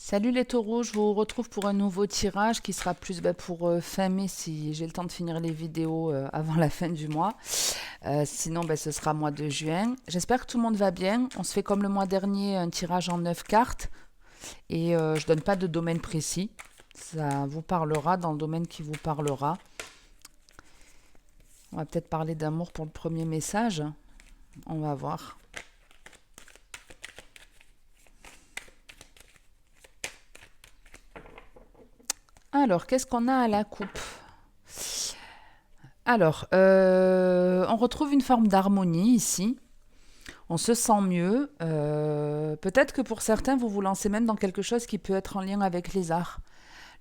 Salut les taureaux, je vous retrouve pour un nouveau tirage qui sera plus pour fin mai si j'ai le temps de finir les vidéos avant la fin du mois. Sinon, ce sera mois de juin. J'espère que tout le monde va bien. On se fait comme le mois dernier un tirage en 9 cartes et je donne pas de domaine précis. Ça vous parlera dans le domaine qui vous parlera. On va peut-être parler d'amour pour le premier message. On va voir. Alors, qu'est-ce qu'on a à la coupe? Alors, on retrouve une forme d'harmonie ici. On se sent mieux. Peut-être que pour certains, vous vous lancez même dans quelque chose qui peut être en lien avec les arts.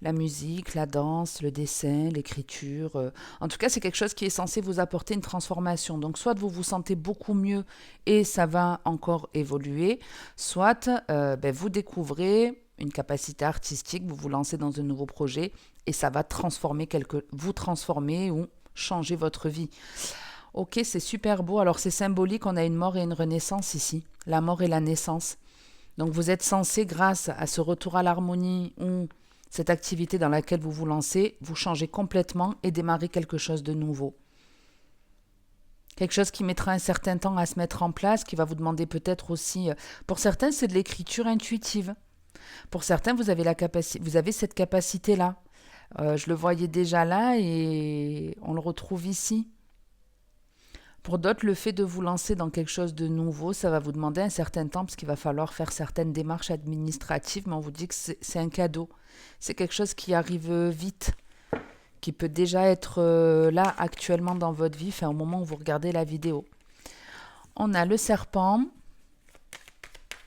La musique, la danse, le dessin, l'écriture. En tout cas, c'est quelque chose qui est censé vous apporter une transformation. Donc, soit vous vous sentez beaucoup mieux et ça va encore évoluer, soit vous découvrez une capacité artistique, vous vous lancez dans un nouveau projet et ça va vous transformer ou changer votre vie. Ok, c'est super beau. Alors c'est symbolique, on a une mort et une renaissance ici. La mort et la naissance. Donc vous êtes censé, grâce à ce retour à l'harmonie ou cette activité dans laquelle vous vous lancez, vous changer complètement et démarrer quelque chose de nouveau. Quelque chose qui mettra un certain temps à se mettre en place, qui va vous demander peut-être aussi... Pour certains, c'est de l'écriture intuitive. Pour certains, vous avez cette capacité-là. Je le voyais déjà là et on le retrouve ici. Pour d'autres, le fait de vous lancer dans quelque chose de nouveau, ça va vous demander un certain temps parce qu'il va falloir faire certaines démarches administratives, mais on vous dit que c'est un cadeau. C'est quelque chose qui arrive vite, qui peut déjà être là actuellement dans votre vie, au moment où vous regardez la vidéo. On a le serpent.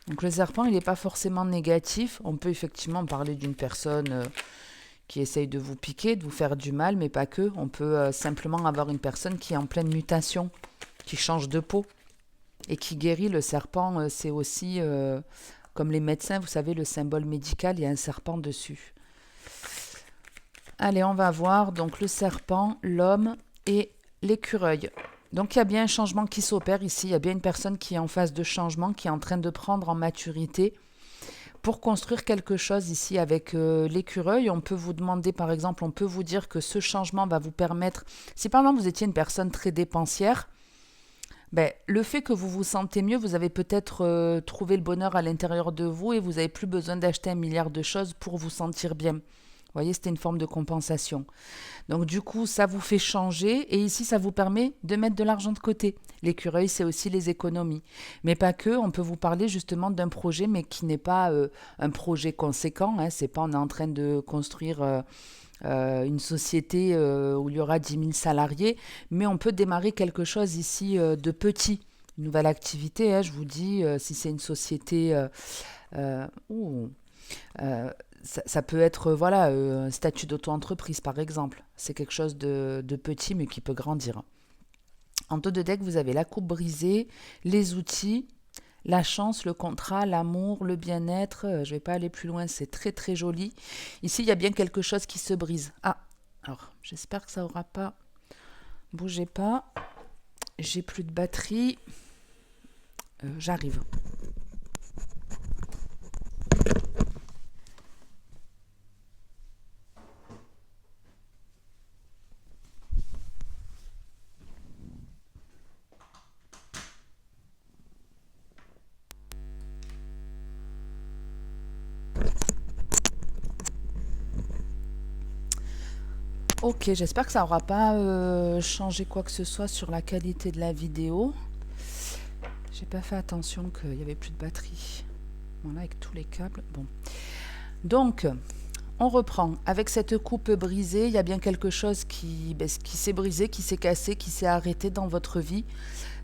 Donc le serpent, il n'est pas forcément négatif. On peut effectivement parler d'une personne qui essaye de vous piquer, de vous faire du mal, mais pas que. On peut simplement avoir une personne qui est en pleine mutation, qui change de peau et qui guérit. Le serpent, c'est aussi, comme les médecins, vous savez, le symbole médical, il y a un serpent dessus. Allez, on va voir donc le serpent, l'homme et l'écureuil. Donc il y a bien un changement qui s'opère ici, il y a bien une personne qui est en phase de changement, qui est en train de prendre en maturité. Pour construire quelque chose ici avec l'écureuil, on peut vous demander, par exemple, on peut vous dire que ce changement va vous permettre, si par exemple vous étiez une personne très dépensière, le fait que vous vous sentez mieux, vous avez peut-être trouvé le bonheur à l'intérieur de vous et vous n'avez plus besoin d'acheter 1 milliard de choses pour vous sentir bien. Vous voyez, c'était une forme de compensation. Donc du coup, ça vous fait changer et ici, ça vous permet de mettre de l'argent de côté. L'écureuil, c'est aussi les économies. Mais pas que, on peut vous parler justement d'un projet, mais qui n'est pas un projet conséquent. C'est pas on est en train de construire une société où il y aura 10 000 salariés, mais on peut démarrer quelque chose ici de petit. Une nouvelle activité, je vous dis, si c'est une société... euh, ouh, ça peut être un statut d'auto-entreprise par exemple. C'est quelque chose de petit mais qui peut grandir. En dos de deck, vous avez la coupe brisée, les outils, la chance, le contrat, l'amour, le bien-être. Je ne vais pas aller plus loin, c'est très très joli. Ici, il y a bien quelque chose qui se brise. Ah, alors j'espère que ça n'aura pas... Bougez pas, j'ai plus de batterie. J'arrive. Ok, j'espère que ça n'aura pas changé quoi que ce soit sur la qualité de la vidéo. J'ai pas fait attention qu'il n'y avait plus de batterie. Voilà, avec tous les câbles. Bon. Donc, on reprend. Avec cette coupe brisée, il y a bien quelque chose qui s'est brisé, qui s'est cassé, qui s'est arrêté dans votre vie.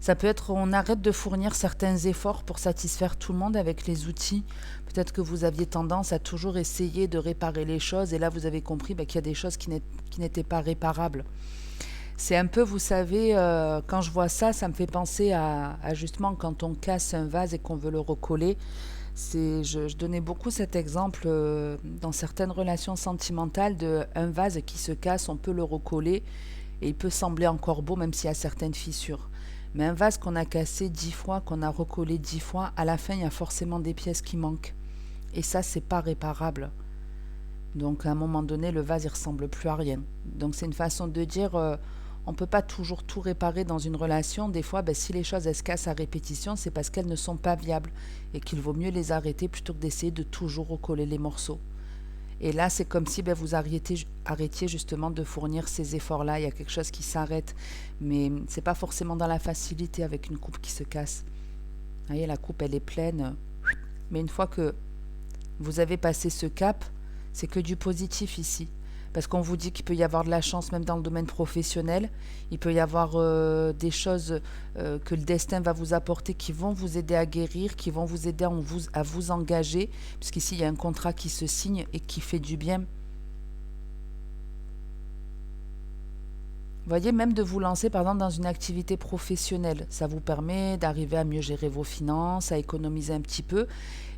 Ça peut être, on arrête de fournir certains efforts pour satisfaire tout le monde avec les outils. Peut-être que vous aviez tendance à toujours essayer de réparer les choses et là vous avez compris qu'il y a des choses qui n'étaient pas réparables. C'est un peu, vous savez, quand je vois ça, ça me fait penser à justement quand on casse un vase et qu'on veut le recoller. Je donnais beaucoup cet exemple dans certaines relations sentimentales de un vase qui se casse, on peut le recoller et il peut sembler encore beau même s'il y a certaines fissures. Mais un vase qu'on a cassé 10 fois, qu'on a recollé 10 fois, à la fin, il y a forcément des pièces qui manquent. Et ça, c'est pas réparable. Donc, à un moment donné, le vase, il ressemble plus à rien. Donc, c'est une façon de dire, on peut pas toujours tout réparer dans une relation. Des fois, si les choses, elles se cassent à répétition, c'est parce qu'elles ne sont pas viables et qu'il vaut mieux les arrêter plutôt que d'essayer de toujours recoller les morceaux. Et là, c'est comme si vous arrêtiez justement de fournir ces efforts-là. Il y a quelque chose qui s'arrête, mais c'est pas forcément dans la facilité avec une coupe qui se casse. Vous voyez, la coupe, elle est pleine. Mais une fois que vous avez passé ce cap, c'est que du positif ici. Parce qu'on vous dit qu'il peut y avoir de la chance même dans le domaine professionnel. Il peut y avoir des choses que le destin va vous apporter qui vont vous aider à guérir, qui vont vous aider à vous engager. Puisqu'ici, il y a un contrat qui se signe et qui fait du bien. Vous voyez, même de vous lancer par exemple dans une activité professionnelle, ça vous permet d'arriver à mieux gérer vos finances, à économiser un petit peu,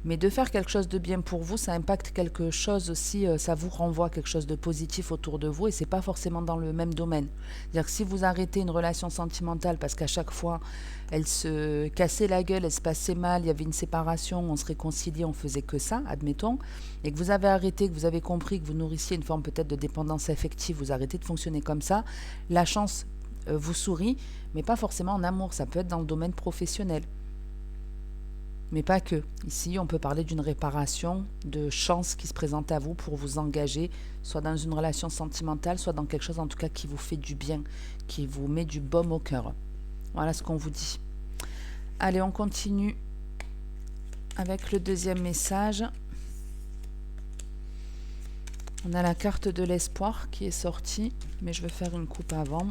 mais de faire quelque chose de bien pour vous, ça impacte quelque chose aussi, ça vous renvoie quelque chose de positif autour de vous et c'est pas forcément dans le même domaine. C'est-à-dire que si vous arrêtez une relation sentimentale parce qu'à chaque fois elle se cassait la gueule, elle se passait mal, il y avait une séparation, on se réconciliait, on faisait que ça, admettons, et que vous avez arrêté, que vous avez compris que vous nourrissiez une forme peut-être de dépendance affective, vous arrêtez de fonctionner comme ça, la chance vous sourit, mais pas forcément en amour, ça peut être dans le domaine professionnel. Mais pas que. Ici, on peut parler d'une réparation, de chance qui se présente à vous pour vous engager, soit dans une relation sentimentale, soit dans quelque chose en tout cas qui vous fait du bien, qui vous met du baume au cœur. Voilà ce qu'on vous dit. Allez, on continue avec le deuxième message. On a la carte de l'espoir qui est sortie, mais je vais faire une coupe avant.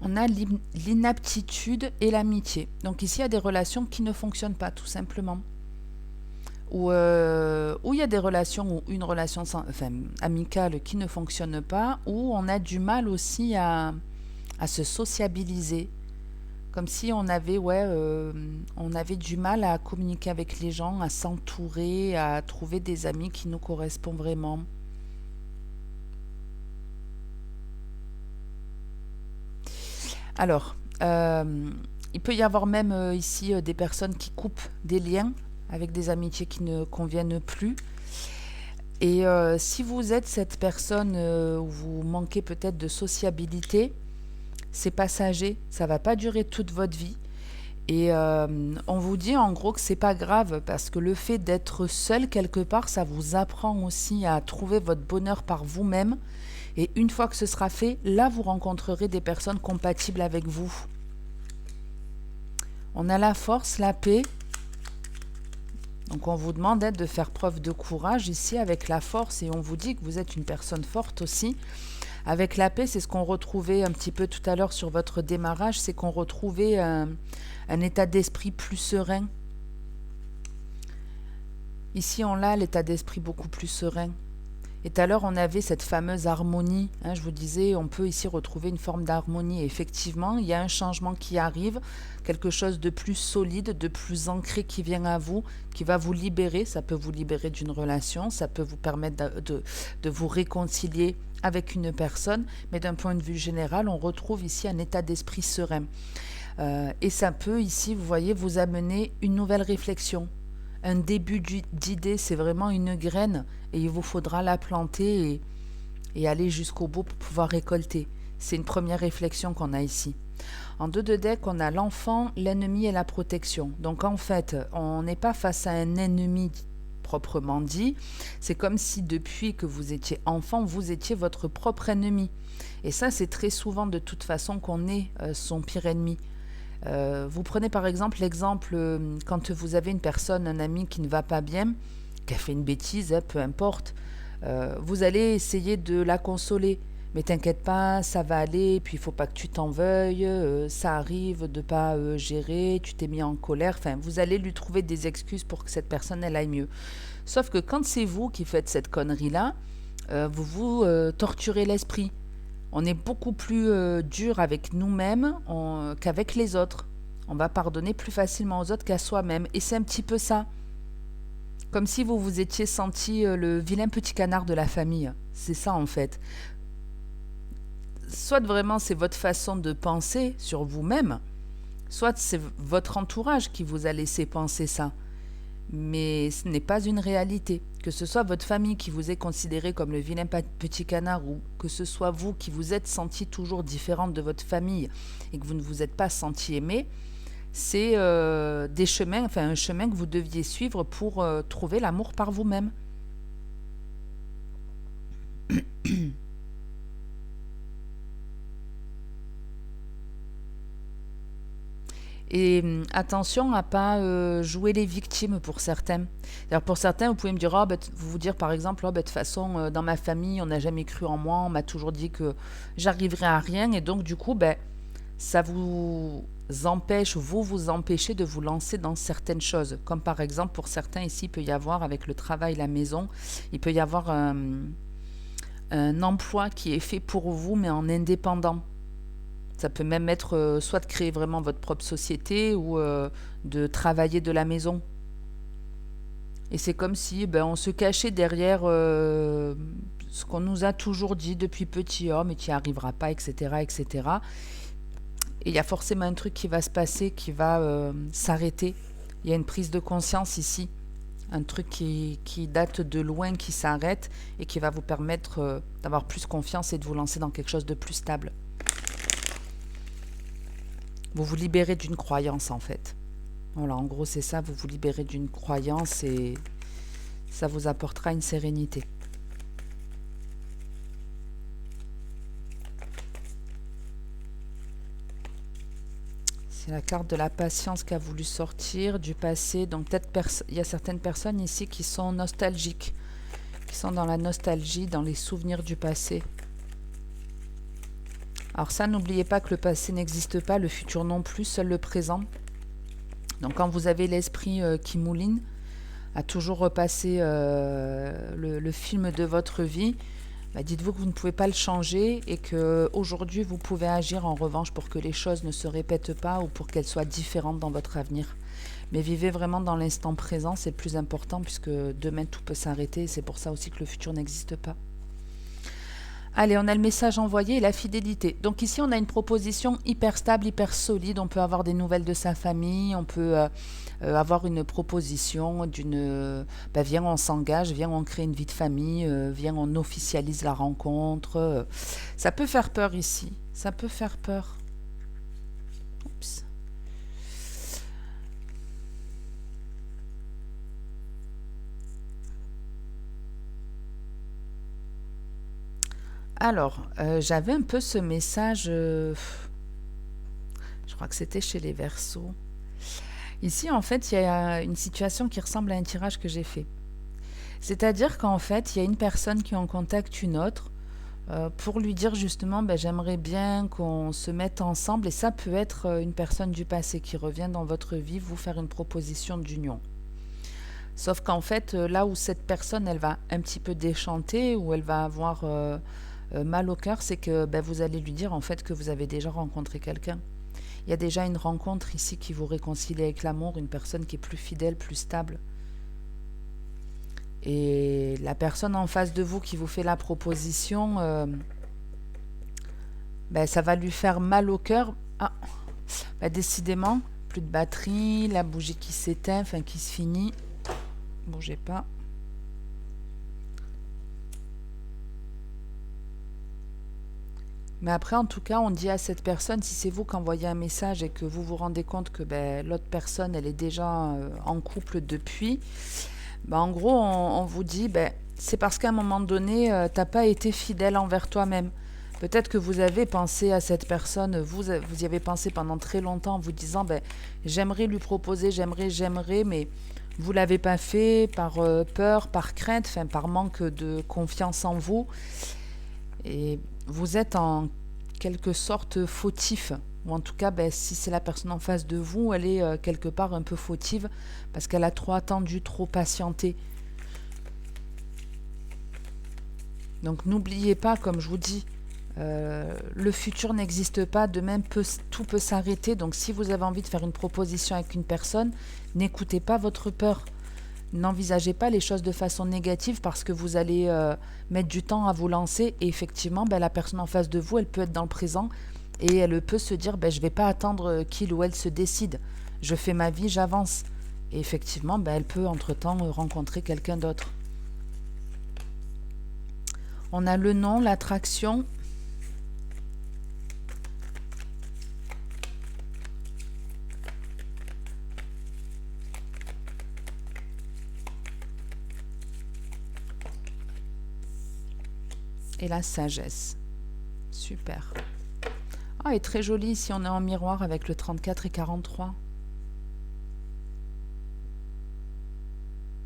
On a l'inaptitude et l'amitié. Donc ici, il y a des relations qui ne fonctionnent pas, tout simplement. Ou il y a des relations ou une relation amicale qui ne fonctionne pas, ou on a du mal aussi à se sociabiliser. Comme si on avait, on avait du mal à communiquer avec les gens, à s'entourer, à trouver des amis qui nous correspondent vraiment. Alors, il peut y avoir même ici des personnes qui coupent des liens avec des amitiés qui ne conviennent plus. Et si vous êtes cette personne où vous manquez peut-être de sociabilité, c'est passager, ça ne va pas durer toute votre vie. Et on vous dit en gros que c'est pas grave parce que le fait d'être seul quelque part, ça vous apprend aussi à trouver votre bonheur par vous-même. Et une fois que ce sera fait, là vous rencontrerez des personnes compatibles avec vous. On a la force, la paix. Donc on vous demande de faire preuve de courage ici avec la force et on vous dit que vous êtes une personne forte aussi. Avec la paix, c'est ce qu'on retrouvait un petit peu tout à l'heure sur votre démarrage, c'est qu'on retrouvait un état d'esprit plus serein. Ici, on a l'état d'esprit beaucoup plus serein. Et tout à l'heure, on avait cette fameuse harmonie. Je vous disais, on peut ici retrouver une forme d'harmonie. Et effectivement, il y a un changement qui arrive, quelque chose de plus solide, de plus ancré qui vient à vous, qui va vous libérer. Ça peut vous libérer d'une relation, ça peut vous permettre de vous réconcilier avec une personne. Mais d'un point de vue général, on retrouve ici un état d'esprit serein. Et ça peut ici, vous voyez, vous amener une nouvelle réflexion. Un début d'idée, c'est vraiment une graine et il vous faudra la planter et aller jusqu'au bout pour pouvoir récolter. C'est une première réflexion qu'on a ici. En 2 de deck, on a l'enfant, l'ennemi et la protection. Donc en fait, on n'est pas face à un ennemi proprement dit. C'est comme si depuis que vous étiez enfant, vous étiez votre propre ennemi. Et ça, c'est très souvent de toute façon qu'on est son pire ennemi. Vous prenez par exemple l'exemple quand vous avez une personne, un ami qui ne va pas bien, qui a fait une bêtise, peu importe, vous allez essayer de la consoler. Mais t'inquiète pas, ça va aller, puis il faut pas que tu t'en veuilles, ça arrive de pas gérer, tu t'es mis en colère, enfin vous allez lui trouver des excuses pour que cette personne elle aille mieux. Sauf que quand c'est vous qui faites cette connerie-là, vous vous torturez l'esprit. On est beaucoup plus dur avec nous-mêmes qu'avec les autres. On va pardonner plus facilement aux autres qu'à soi-même. Et c'est un petit peu ça. Comme si vous vous étiez senti le vilain petit canard de la famille. C'est ça en fait. soit vraiment c'est votre façon de penser sur vous-même, soit c'est votre entourage qui vous a laissé penser ça. Mais ce n'est pas une réalité. Que ce soit votre famille qui vous ait considéré comme le vilain petit canard ou que ce soit vous qui vous êtes senti toujours différente de votre famille et que vous ne vous êtes pas senti aimé, c'est des chemins, enfin un chemin que vous deviez suivre pour trouver l'amour par vous-même. Et attention à pas jouer les victimes pour certains. Alors pour certains, vous pouvez me dire, oh, bah, vous vous dire par exemple, oh, bah, de toute façon, dans ma famille, on n'a jamais cru en moi, on m'a toujours dit que j'arriverais à rien, et donc du coup, ben, ça vous empêche, vous empêchez de vous lancer dans certaines choses. Comme par exemple, pour certains ici, il peut y avoir avec le travail, la maison, il peut y avoir un emploi qui est fait pour vous, mais en indépendant. Ça peut même être soit de créer vraiment votre propre société ou de travailler de la maison. Et c'est comme si ben, on se cachait derrière ce qu'on nous a toujours dit depuis petit, oh mais tu n'y arriveras pas, etc., etc. Et il y a forcément un truc qui va se passer, qui va s'arrêter. Il y a une prise de conscience ici, un truc qui date de loin, qui s'arrête et qui va vous permettre d'avoir plus confiance et de vous lancer dans quelque chose de plus stable. Vous vous libérez d'une croyance en fait. Voilà, en gros c'est ça, vous vous libérez d'une croyance et ça vous apportera une sérénité. C'est la carte de la patience qui a voulu sortir du passé. Donc peut-être il y a certaines personnes ici qui sont nostalgiques, qui sont dans la nostalgie, dans les souvenirs du passé. Alors ça, n'oubliez pas que le passé n'existe pas, le futur non plus, seul le présent. Donc quand vous avez l'esprit qui mouline, à toujours repasser le film de votre vie, bah dites-vous que vous ne pouvez pas le changer et qu'aujourd'hui vous pouvez agir en revanche pour que les choses ne se répètent pas ou pour qu'elles soient différentes dans votre avenir. Mais vivez vraiment dans l'instant présent, c'est le plus important puisque demain tout peut s'arrêter et c'est pour ça aussi que le futur n'existe pas. Allez, on a le message envoyé et la fidélité. Donc ici, on a une proposition hyper stable, hyper solide. On peut avoir des nouvelles de sa famille, on peut avoir une proposition d'une... viens, on s'engage, viens, on crée une vie de famille, viens, on officialise la rencontre. Ça peut faire peur ici, ça peut faire peur. Oups. Alors, j'avais un peu ce message, je crois que c'était chez les Verseaux. Ici, en fait, il y a une situation qui ressemble à un tirage que j'ai fait. C'est-à-dire qu'en fait, il y a une personne qui en contacte une autre pour lui dire justement, j'aimerais bien qu'on se mette ensemble. Et ça peut être une personne du passé qui revient dans votre vie vous faire une proposition d'union. Sauf qu'en fait, là où cette personne, elle va un petit peu déchanter, ou elle va avoir... mal au cœur, c'est que vous allez lui dire en fait que vous avez déjà rencontré quelqu'un. Il y a déjà une rencontre ici qui vous réconcilie avec l'amour, une personne qui est plus fidèle, plus stable. Et la personne en face de vous qui vous fait la proposition, ça va lui faire mal au cœur. Ah, décidément, plus de batterie, la bougie qui s'éteint, enfin qui se finit. Bougez pas. Mais après, en tout cas, on dit à cette personne, si c'est vous qui envoyez un message et que vous vous rendez compte que l'autre personne, elle est déjà en couple depuis, en gros, on vous dit, c'est parce qu'à un moment donné, t'as pas été fidèle envers toi-même. Peut-être que vous avez pensé à cette personne, vous y avez pensé pendant très longtemps en vous disant, j'aimerais lui proposer, j'aimerais, mais vous l'avez pas fait par peur, par crainte, par manque de confiance en vous. Et vous êtes en quelque sorte fautif, ou en tout cas, si c'est la personne en face de vous, elle est quelque part un peu fautive, parce qu'elle a trop attendu, trop patienté. Donc n'oubliez pas, comme je vous dis, le futur n'existe pas, demain tout peut s'arrêter, donc si vous avez envie de faire une proposition avec une personne, n'écoutez pas votre peur. N'envisagez pas les choses de façon négative parce que vous allez mettre du temps à vous lancer et effectivement, la personne en face de vous, elle peut être dans le présent et elle peut se dire je ne vais pas attendre qu'il ou elle se décide. Je fais ma vie, j'avance. Et effectivement, elle peut entre-temps rencontrer quelqu'un d'autre. On a le nom, l'attraction. Et la sagesse. Super. Ah, et très joli ici, on est en miroir avec le 34 et 43.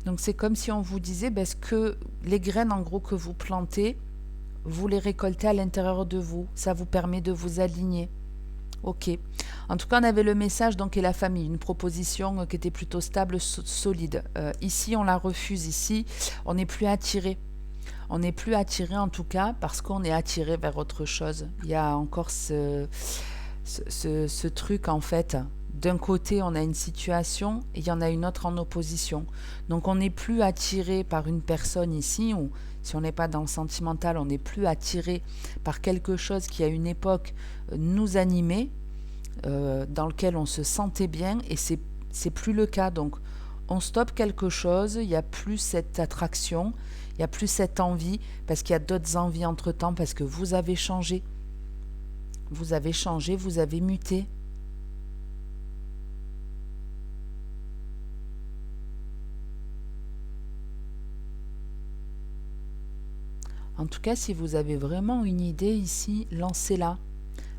Donc c'est comme si on vous disait ce que les graines en gros que vous plantez, vous les récoltez à l'intérieur de vous. Ça vous permet de vous aligner. Ok. En tout cas, on avait le message donc et la famille, une proposition qui était plutôt stable, solide. Ici, on la refuse. Ici, on n'est plus attiré. On n'est plus attiré en tout cas parce qu'on est attiré vers autre chose. Il y a encore ce truc en fait. D'un côté, on a une situation et il y en a une autre en opposition. Donc on n'est plus attiré par une personne ici, ou si on n'est pas dans le sentimental, on n'est plus attiré par quelque chose qui à une époque nous animait, dans lequel on se sentait bien, et c'est plus le cas. Donc on stoppe quelque chose, il n'y a plus cette attraction, il n'y a plus cette envie, parce qu'il y a d'autres envies entre-temps, parce que vous avez changé. Vous avez changé, vous avez muté. En tout cas, si vous avez vraiment une idée ici, lancez-la.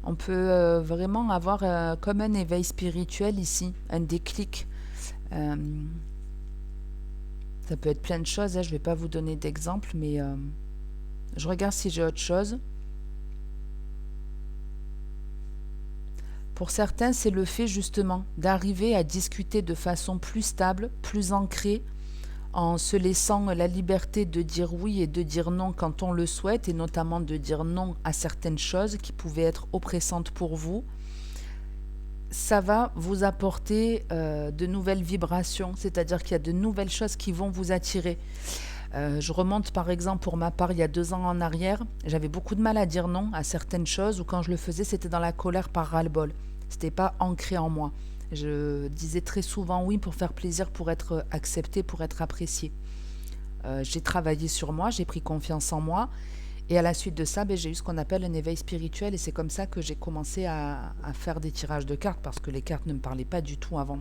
On peut vraiment avoir comme un éveil spirituel ici, un déclic. Ça peut être plein de choses, je ne vais pas vous donner d'exemple, mais je regarde si j'ai autre chose. Pour certains, c'est le fait justement d'arriver à discuter de façon plus stable, plus ancrée, en se laissant la liberté de dire oui et de dire non quand on le souhaite, et notamment de dire non à certaines choses qui pouvaient être oppressantes pour vous. Ça va vous apporter de nouvelles vibrations, c'est-à-dire qu'il y a de nouvelles choses qui vont vous attirer. Je remonte par exemple pour ma part il y a 2 ans en arrière, j'avais beaucoup de mal à dire non à certaines choses, ou quand je le faisais c'était dans la colère par ras-le-bol, c'était pas ancré en moi. Je disais très souvent oui pour faire plaisir, pour être acceptée, pour être appréciée. J'ai travaillé sur moi, j'ai pris confiance en moi, et à la suite de ça, j'ai eu ce qu'on appelle un éveil spirituel, et c'est comme ça que j'ai commencé à faire des tirages de cartes, parce que les cartes ne me parlaient pas du tout avant.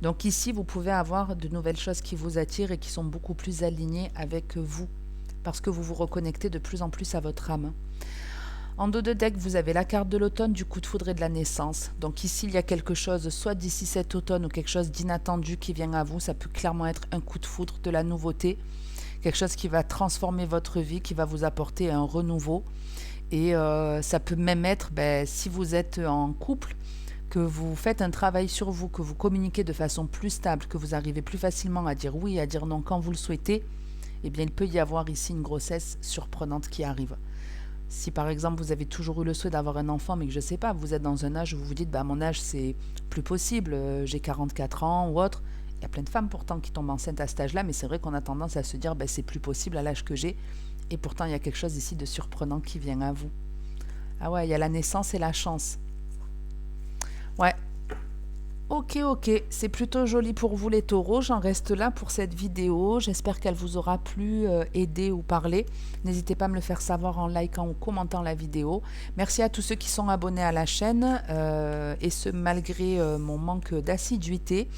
Donc ici, vous pouvez avoir de nouvelles choses qui vous attirent et qui sont beaucoup plus alignées avec vous, parce que vous vous reconnectez de plus en plus à votre âme. En dos de deck, vous avez la carte de l'automne, du coup de foudre et de la naissance. Donc ici, il y a quelque chose, soit d'ici cet automne, ou quelque chose d'inattendu qui vient à vous. Ça peut clairement être un coup de foudre, de la nouveauté, quelque chose qui va transformer votre vie, qui va vous apporter un renouveau. Et ça peut même être, si vous êtes en couple, que vous faites un travail sur vous, que vous communiquez de façon plus stable, que vous arrivez plus facilement à dire oui et à dire non quand vous le souhaitez, eh bien il peut y avoir ici une grossesse surprenante qui arrive. Si par exemple vous avez toujours eu le souhait d'avoir un enfant, mais que je ne sais pas, vous êtes dans un âge où vous vous dites mon âge c'est plus possible, j'ai 44 ans ou autre, il y a plein de femmes pourtant qui tombent enceintes à cet âge-là, mais c'est vrai qu'on a tendance à se dire c'est plus possible à l'âge que j'ai, et pourtant il y a quelque chose ici de surprenant qui vient à vous. Ah ouais, il y a la naissance et la chance. Ouais. Ok, c'est plutôt joli pour vous les taureaux, j'en reste là pour cette vidéo, j'espère qu'elle vous aura plu, aidé ou parlé. N'hésitez pas à me le faire savoir en likant ou commentant la vidéo. Merci à tous ceux qui sont abonnés à la chaîne, et ce malgré mon manque d'assiduité.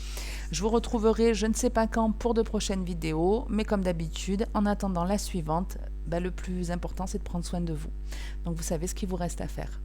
Je vous retrouverai je ne sais pas quand pour de prochaines vidéos, mais comme d'habitude, en attendant la suivante, le plus important c'est de prendre soin de vous. Donc vous savez ce qu'il vous reste à faire.